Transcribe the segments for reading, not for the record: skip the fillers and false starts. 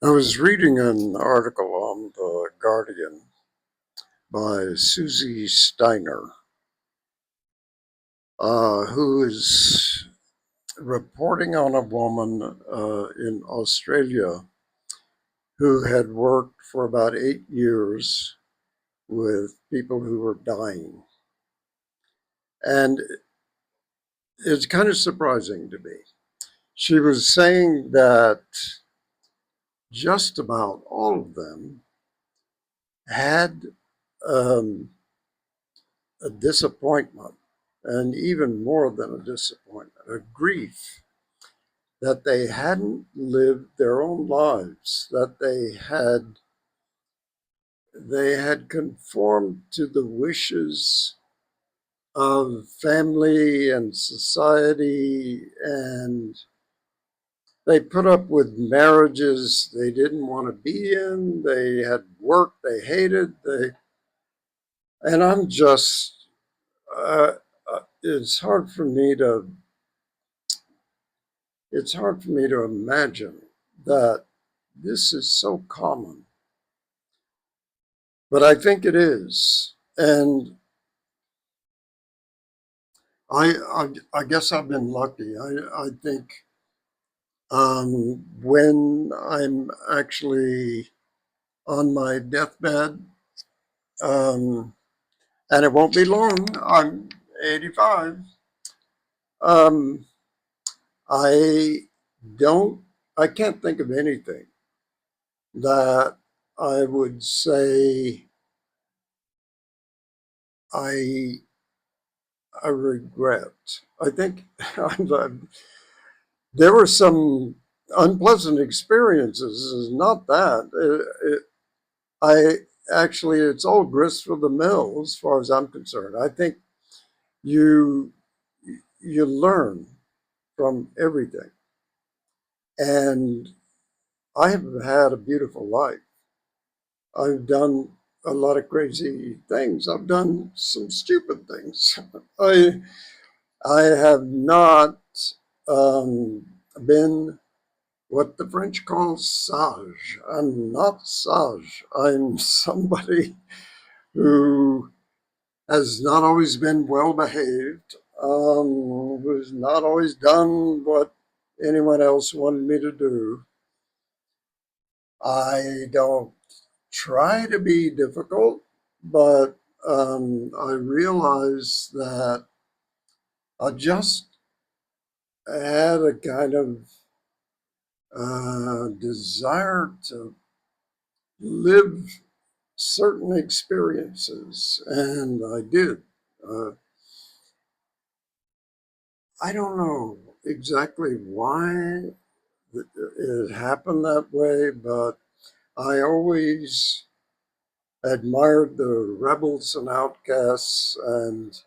I was reading an article on The Guardian by Susie Steiner, who is reporting on a woman in Australia who had worked for about 8 years with people who were dying. And it's kind of surprising to me. She was saying that just about all of them had um, a disappointment, and even more than a disappointment, a grief that they hadn't lived their own lives, that they had conformed to the wishes of family and society, and they put up with marriages they didn't want to be in. They had work they hated. And I'm just, it's hard for me to it's hard for me to imagine that this is so common, but I think it is. And I guess I've been lucky. I think when I'm actually on my deathbed, um, and it won't be long, I'm 85. Um, I don't, I can't think of anything that I would say I I regret. I think there were some unpleasant experiences. It's not that. I actually, it's all grist for the mill as far as I'm concerned. I think you you learn from everything, and I have had a beautiful life. I've done a lot of crazy things. I've done some stupid things. I I have not been what the French call sage. I'm not sage. I'm somebody who has not always been well behaved, who's not always done what anyone else wanted me to do. I don't try to be difficult, but I realize that I just had a kind of desire to live certain experiences, and I did. Uh, I don't know exactly why it happened that way, but I always admired the rebels and outcasts and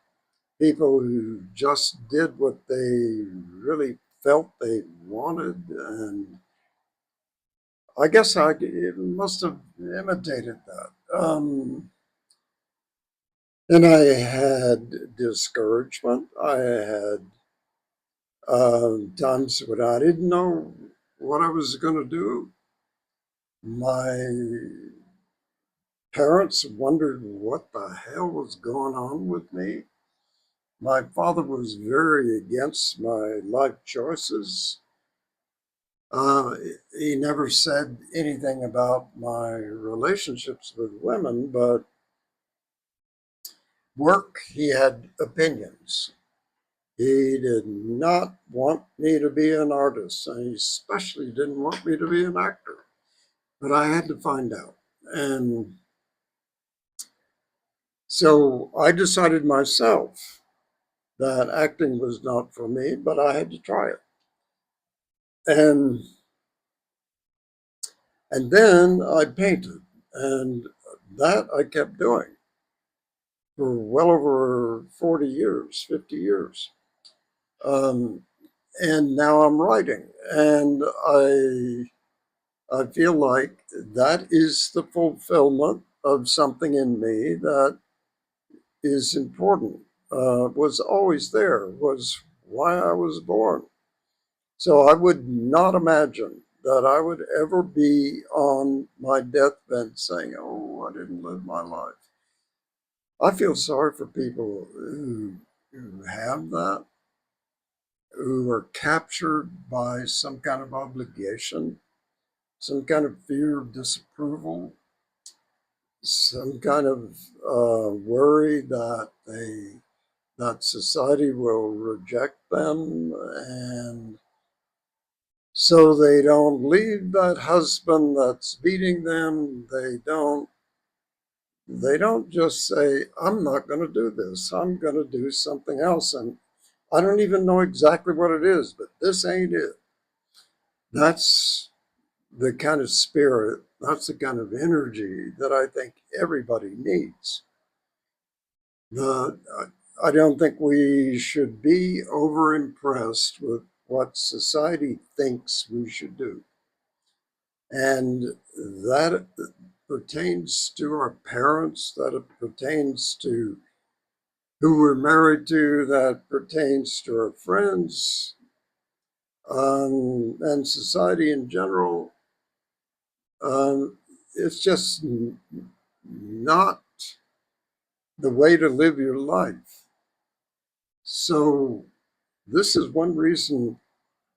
people who just did what they really felt they wanted. And I guess I must have imitated that. And I had discouragement. I had times when I didn't know what I was going to do. My parents wondered what the hell was going on with me. My father was very against my life choices. Uh, he never said anything about my relationships with women, but work, he had opinions. He did not want me to be an artist, and he especially didn't want me to be an actor. But I had to find out. And so I decided myself that acting was not for me, but I had to try it. And and then I painted, and that I kept doing for well over 40 years, 50 years. Um, and now I'm writing, and I feel like that is the fulfillment of something in me that is important, was always there, was why I was born. So I would not imagine that I would ever be on my deathbed saying, oh, I didn't live my life. I feel sorry for people who have that, who are captured by some kind of obligation, some kind of fear of disapproval, some kind of worry that society will reject them, and so they don't leave that husband that's beating them. They don't just say, I'm not going to do this. I'm going to do something else. And I don't even know exactly what it is, but this ain't it. That's the kind of spirit, that's the kind of energy that I think everybody needs. The, I don't think we should be over impressed with what society thinks we should do. And that pertains to our parents, that it pertains to who we're married to, that pertains to our friends, and society in general. It's just not the way to live your life. So, this is one reason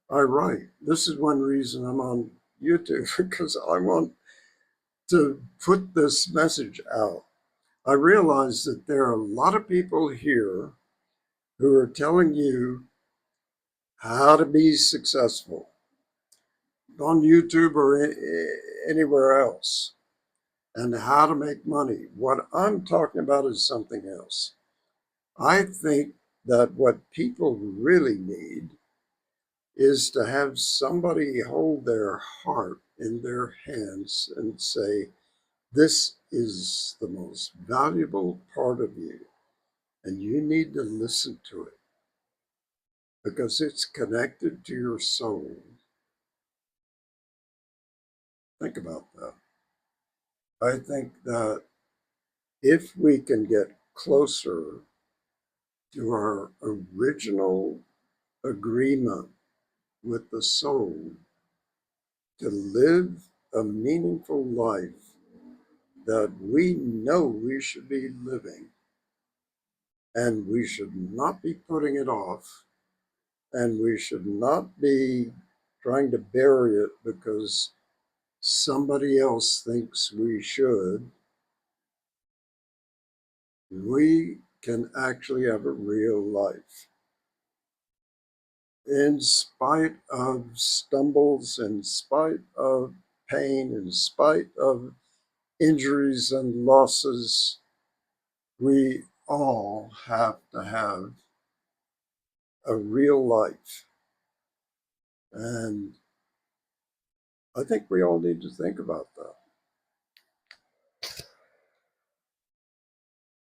I write. This is one reason I'm on YouTube, because I want to put this message out. I realize that there are a lot of people here who are telling you how to be successful on YouTube or anywhere else, and how to make money. What I'm talking about is something else. I think that what people really need is to have somebody hold their heart in their hands and say, this is the most valuable part of you, and you need to listen to it because it's connected to your soul. Think about that. I think that if we can get closer to our original agreement with the soul to live a meaningful life that we know we should be living, and we should not be putting it off, and we should not be trying to bury it because somebody else thinks we should, we can actually have a real life. In spite of stumbles, in spite of pain, in spite of injuries and losses, we all have to have a real life. And I think we all need to think about that.